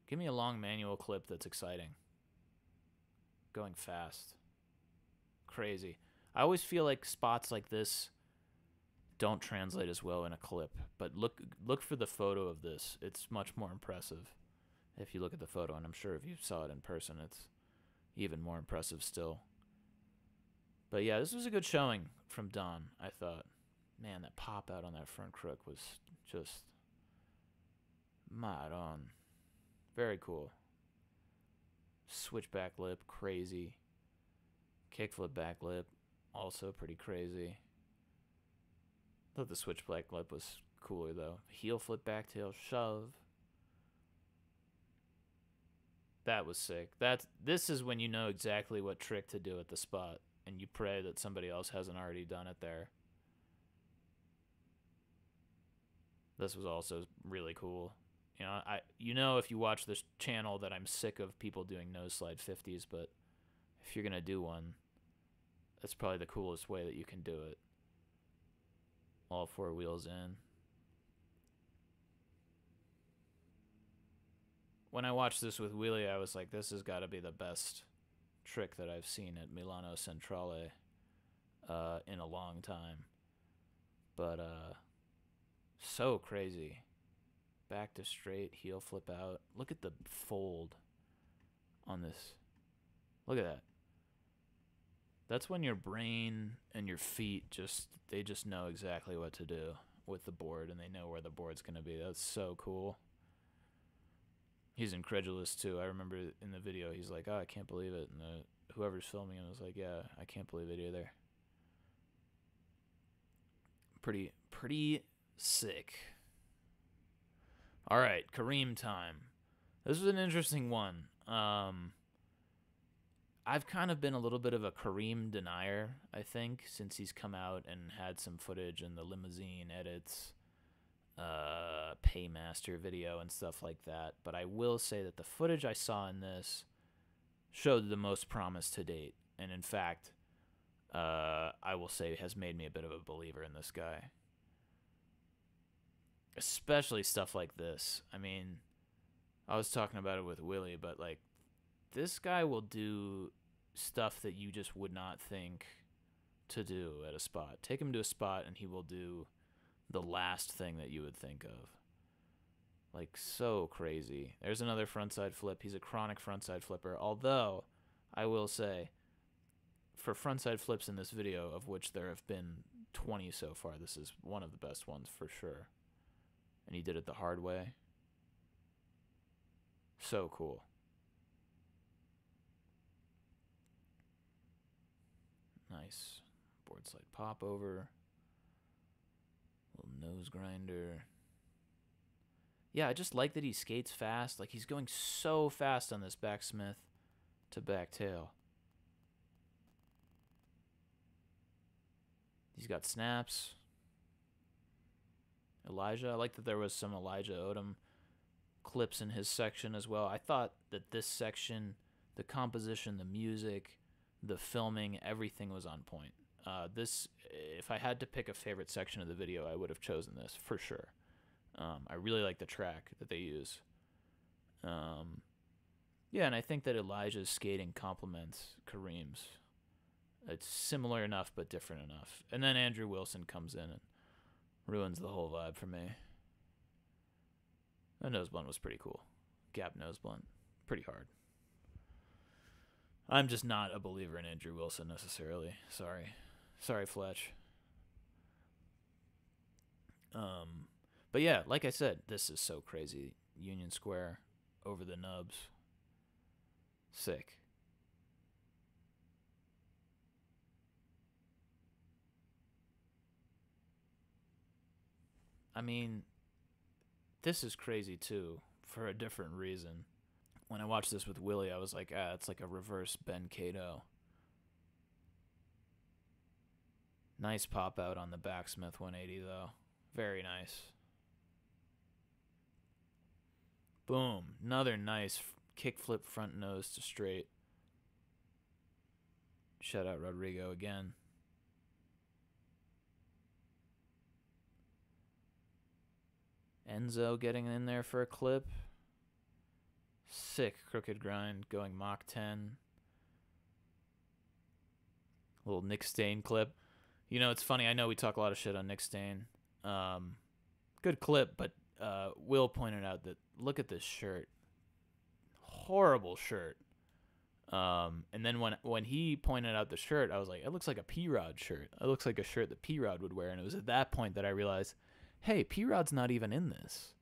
Give me a long manual clip that's exciting. Going fast. Crazy. I always feel like spots like this don't translate as well in a clip, but look for the photo of this. It's much more impressive if you look at the photo, and I'm sure if you saw it in person, it's even more impressive still. But yeah, this was a good showing from Don, I thought. Man, that pop out on that front crook was just mad on. Very cool. Switchback lip, crazy. Kickflip back lip, also pretty crazy. Thought the switchback lip was cooler though. Heel flip back tail shove. That was sick. This is when you know exactly what trick to do at the spot, and you pray that somebody else hasn't already done it there. This was also really cool. You know if you watch this channel that I'm sick of people doing nose slide 50s, but if you're gonna do one, that's probably the coolest way that you can do it. All four wheels in. When I watched this with Wheelie, I was like, this has got to be the best trick that I've seen at Milano Centrale in a long time. But so crazy. Back to straight, heel flip out. Look at the fold on this. Look at that. That's when your brain and your feet they just know exactly what to do with the board, and they know where the board's going to be. That's so cool. He's incredulous too. I remember in the video he's like, "Oh, I can't believe it." And whoever's filming him was like, "Yeah, I can't believe it either." Pretty sick. All right, Kareem time. This was an interesting one. I've kind of been a little bit of a Kareem denier, I think, since he's come out and had some footage in the limousine edits, Paymaster video and stuff like that. But I will say that the footage I saw in this showed the most promise to date. And in fact, I will say has made me a bit of a believer in this guy. Especially stuff like this. I mean, I was talking about it with Willie, but like, this guy will do stuff that you just would not think to do at a spot. Take him to a spot and he will do the last thing that you would think of. Like, so crazy. There's another frontside flip. He's a chronic frontside flipper. Although, I will say, for frontside flips in this video, of which there have been 20 so far, this is one of the best ones for sure. And he did it the hard way. So cool. Nice. Board slide pop over. Little nose grinder. Yeah, I just like that he skates fast. Like, he's going so fast on this backsmith to back tail. He's got snaps. Elijah. I like that there was some Elijah Odom clips in his section as well. I thought that this section, the composition, the music, the filming, everything was on point. If I had to pick a favorite section of the video, I would have chosen this for sure. I really like the track that they use. Yeah, and I think that Elijah's skating complements Kareem's. It's similar enough, but different enough. And then Andrew Wilson comes in and ruins the whole vibe for me. That nose blunt was pretty cool. Gap nose blunt. Pretty hard. I'm just not a believer in Andrew Wilson necessarily. Sorry, Fletch. But yeah, like I said, this is so crazy. Union Square over the nubs. Sick. I mean, this is crazy too, for a different reason. When I watched this with Willie, I was like, it's like a reverse Ben Cato. Nice pop out on the backsmith 180 though. Very nice. Boom. Another nice kickflip front nose to straight. Shout out Rodrigo again. Enzo getting in there for a clip. Sick crooked grind going Mach 10. Little Nick Stain clip. You know, it's funny. I know we talk a lot of shit on Nick Stain. Good clip, but Will pointed out that look at this shirt. Horrible shirt. And then when he pointed out the shirt, I was like, it looks like a P-Rod shirt. It looks like a shirt that P-Rod would wear. And it was at that point that I realized, hey, P-Rod's not even in this.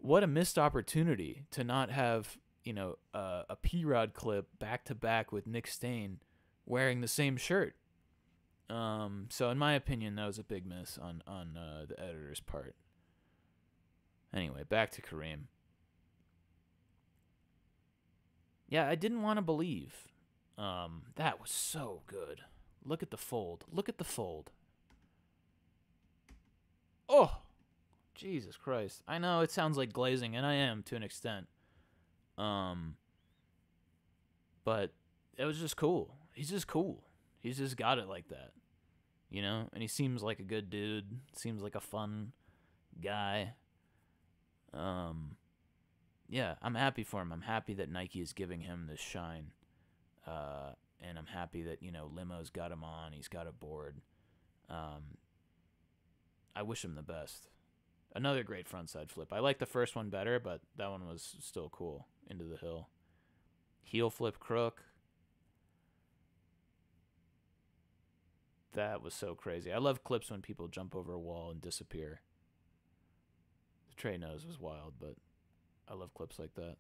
What a missed opportunity to not have, you know, a P-Rod clip back-to-back with Nick Stain wearing the same shirt. So in my opinion, that was a big miss on the editor's part. Anyway, back to Kareem. Yeah, I didn't want to believe. That was so good. Look at the fold. Look at the fold. Oh, Jesus Christ. I know it sounds like glazing, and I am to an extent. But it was just cool. He's just cool. He's just got it like that. You know? And he seems like a good dude. Seems like a fun guy. Yeah, I'm happy for him. I'm happy that Nike is giving him this shine. And I'm happy that, you know, Limo's got him on. He's got a board. I wish him the best. Another great frontside flip. I like the first one better, but that one was still cool. Into the hill. Heel flip crook. That was so crazy. I love clips when people jump over a wall and disappear. The Trey nose was wild, but I love clips like that.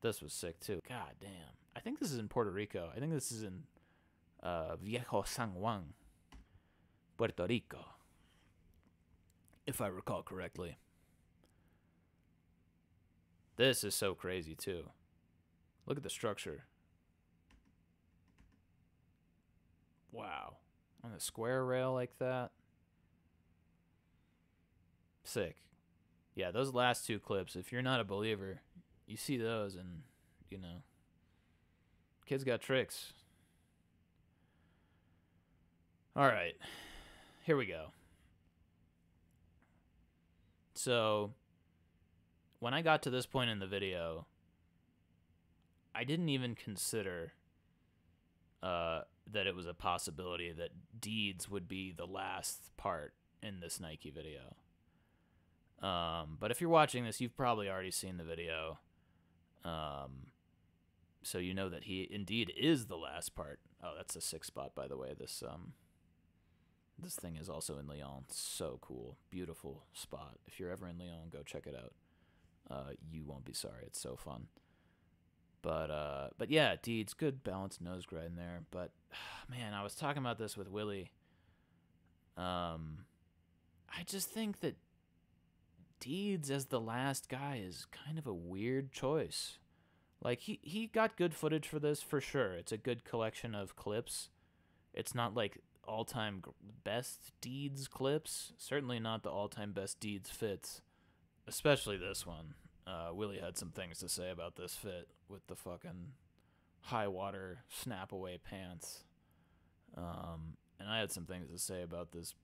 This was sick, too. God damn. I think this is in Puerto Rico. I think this is in Viejo San Juan, Puerto Rico, if I recall correctly. This is so crazy, too. Look at the structure. Wow. On a square rail like that. Sick. Yeah, those last two clips, if you're not a believer, you see those and, you know, kid's got tricks. All right. Here we go. So, when I got to this point in the video, I didn't even consider that it was a possibility that Deeds would be the last part in this Nike video. But if you're watching this, you've probably already seen the video. So you know that he indeed is the last part. Oh, that's a sick spot, by the way. This thing is also in Lyon. So cool. Beautiful spot. If you're ever in Lyon, go check it out. You won't be sorry. It's so fun. But yeah, Deeds, good balanced nose grind there. But man, I was talking about this with Willie. I just think that Deeds as the last guy is kind of a weird choice. Like he got good footage for this for sure. It's a good collection of clips. It's not like all-time best Deeds clips. Certainly not the all-time best Deeds fits. Especially this one. Willie had some things to say about this fit with the fucking high water snap away pants. And I had some things to say about this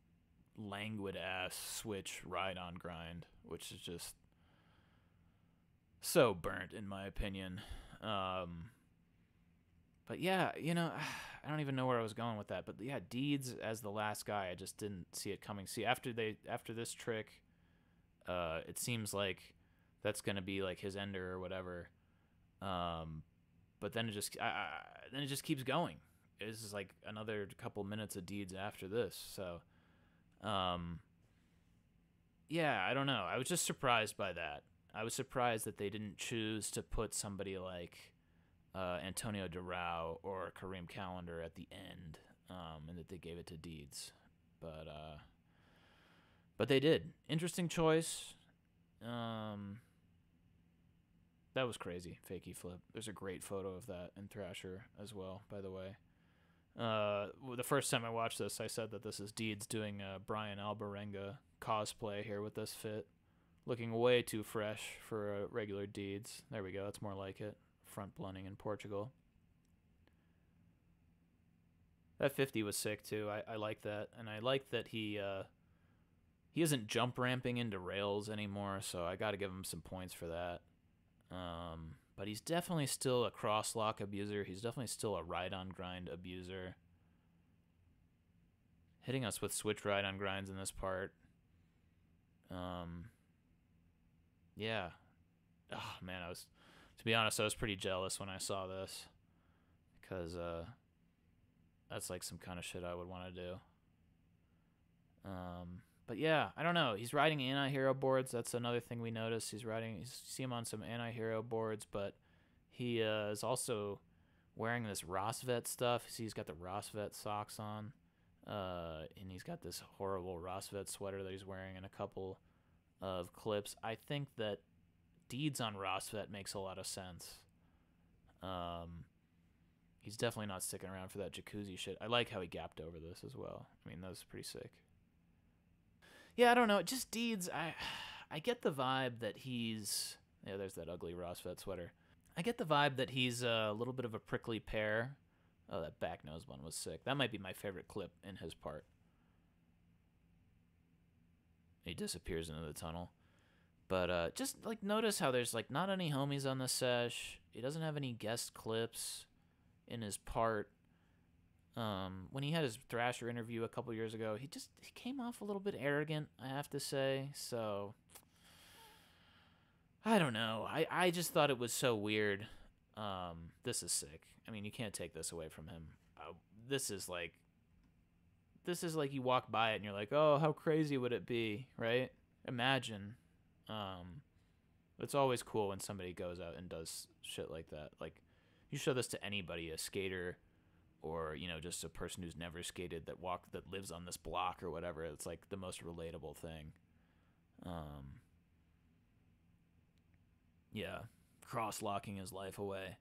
languid ass switch ride on grind, which is just so burnt in my opinion. But yeah, you know, I don't even know where I was going with that. But yeah, Deeds as the last guy, I just didn't see it coming. See, after this trick, it seems like that's gonna be like his ender or whatever. But then it just keeps going. This is like another couple minutes of Deeds after this. So, yeah, I don't know. I was just surprised by that. I was surprised that they didn't choose to put somebody like Antonio Durao or Kareem Callender at the end, and that they gave it to Deeds. But they did. Interesting choice. That was crazy. Fakey flip. There's a great photo of that in Thrasher as well, by the way. The first time I watched this, I said that this is Deeds doing a Brian Alvarenga cosplay here with this fit. Looking way too fresh for regular Deeds. There we go. That's more like it. Front blunting in Portugal. That 50 was sick too. I like that, and I like that he isn't jump ramping into rails anymore. So I got to give him some points for that. But he's definitely still a cross lock abuser. He's definitely still a ride on grind abuser. Hitting us with switch ride on grinds in this part. Yeah. Oh man, to be honest, I was pretty jealous when I saw this, because that's like some kind of shit I would want to do. But yeah, I don't know. He's riding anti-hero boards. That's another thing we noticed. You see him on some anti-hero boards, but he is also wearing this Rosvet stuff. See, he's got the Rosvet socks on, and he's got this horrible Rosvet sweater that he's wearing in a couple of clips. I think that Deeds on Rosvet makes a lot of sense. He's definitely not sticking around for that jacuzzi shit. I like how he gapped over this as well. I mean, that was pretty sick. Yeah, I don't know. Just Deeds, I get the vibe that he's... Yeah, there's that ugly Rosvet sweater. I get the vibe that he's a little bit of a prickly pear. Oh, that back nose one was sick. That might be my favorite clip in his part. He disappears into the tunnel. But just like notice how there's like not any homies on the sesh. He doesn't have any guest clips in his part. When he had his Thrasher interview a couple years ago, he came off a little bit arrogant, I have to say. So I don't know. I just thought it was so weird. This is sick. I mean, you can't take this away from him. This is like you walk by it and you're like, oh, how crazy would it be, right? Imagine. It's always cool when somebody goes out and does shit like that. Like, you show this to anybody, a skater, or, you know, just a person who's never skated that lives on this block or whatever. It's like the most relatable thing. Yeah, cross-locking his life away.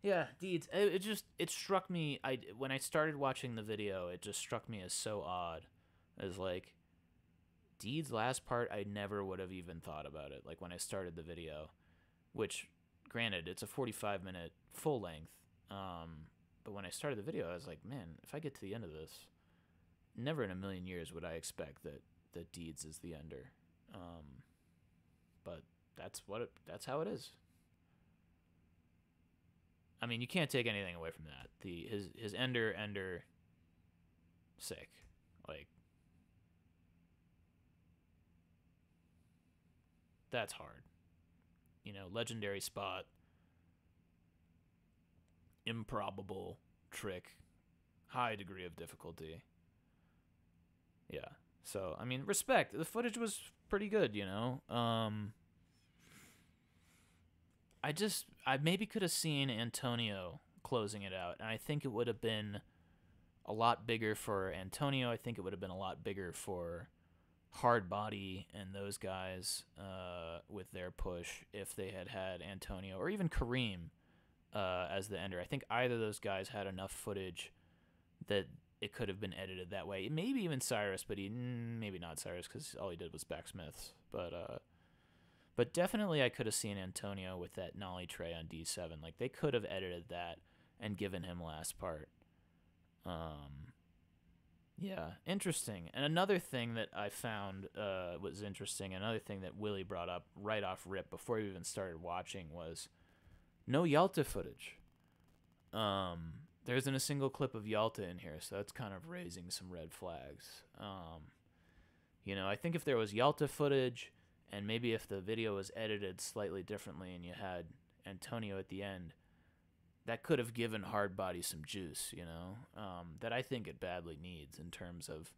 Yeah, Deeds. It struck me. When I started watching the video, it just struck me as so odd. As like, Deeds' last part, I never would have even thought about it. Like when I started the video, which, granted, it's a 45-minute full length. But when I started the video, I was like, man, if I get to the end of this, never in a million years would I expect that Deeds is the ender. But that's how it is. I mean, you can't take anything away from that. His ender, sick. Like, that's hard. You know, legendary spot, improbable trick, high degree of difficulty. Yeah. So, I mean, respect. The footage was pretty good, you know. I maybe could have seen Antonio closing it out, and I think it would have been a lot bigger for Antonio. I think it would have been a lot bigger for Hard Body and those guys with their push if they had Antonio or even Kareem as the ender. I think either of those guys had enough footage that it could have been edited that way. Maybe even Cyrus, but maybe not Cyrus because all he did was backsmiths. But definitely I could have seen Antonio with that nollie tray on D7. Like, they could have edited that and given him last part. Yeah, interesting. And another thing that I found was interesting, another thing that Willie brought up right off rip before we even started watching was no Yalta footage. There isn't a single clip of Yalta in here, so that's kind of raising some red flags. You know, I think if there was Yalta footage, and maybe if the video was edited slightly differently and you had Antonio at the end, that could have given Hard Body some juice, you know, that I think it badly needs in terms of,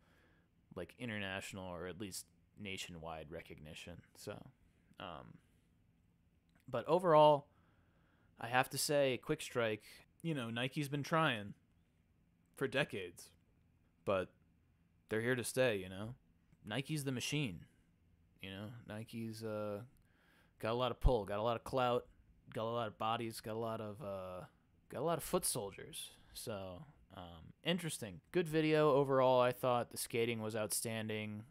like, international or at least nationwide recognition. So, but overall, I have to say, Quickstrike, you know, Nike's been trying for decades, but they're here to stay, you know. Nike's the machine, you know. Nike's got a lot of pull, got a lot of clout, got a lot of bodies, got a lot of foot soldiers. So, interesting. Good video overall, I thought. The skating was outstanding.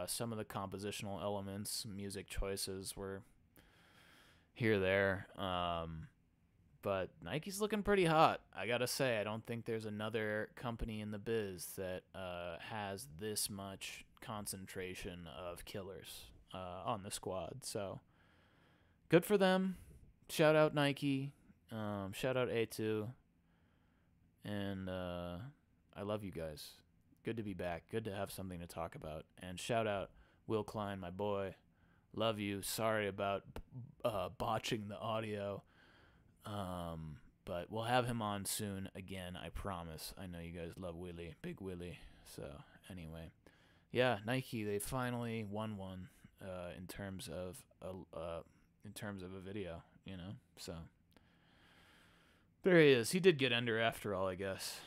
Some of the compositional elements, music choices were here there. But Nike's looking pretty hot. I gotta say, I don't think there's another company in the biz that has this much concentration of killers on the squad. So good for them. Shout out Nike. Shout out A2. And I love you guys. Good to be back. Good to have something to talk about. And shout out Will Klein, my boy. Love you. Sorry about botching the audio. But we'll have him on soon again, I promise. I know you guys love Willie, Big Willie. So anyway, yeah, Nike, they finally won one in terms of a video, you know. So there he is. He did get under after all, I guess.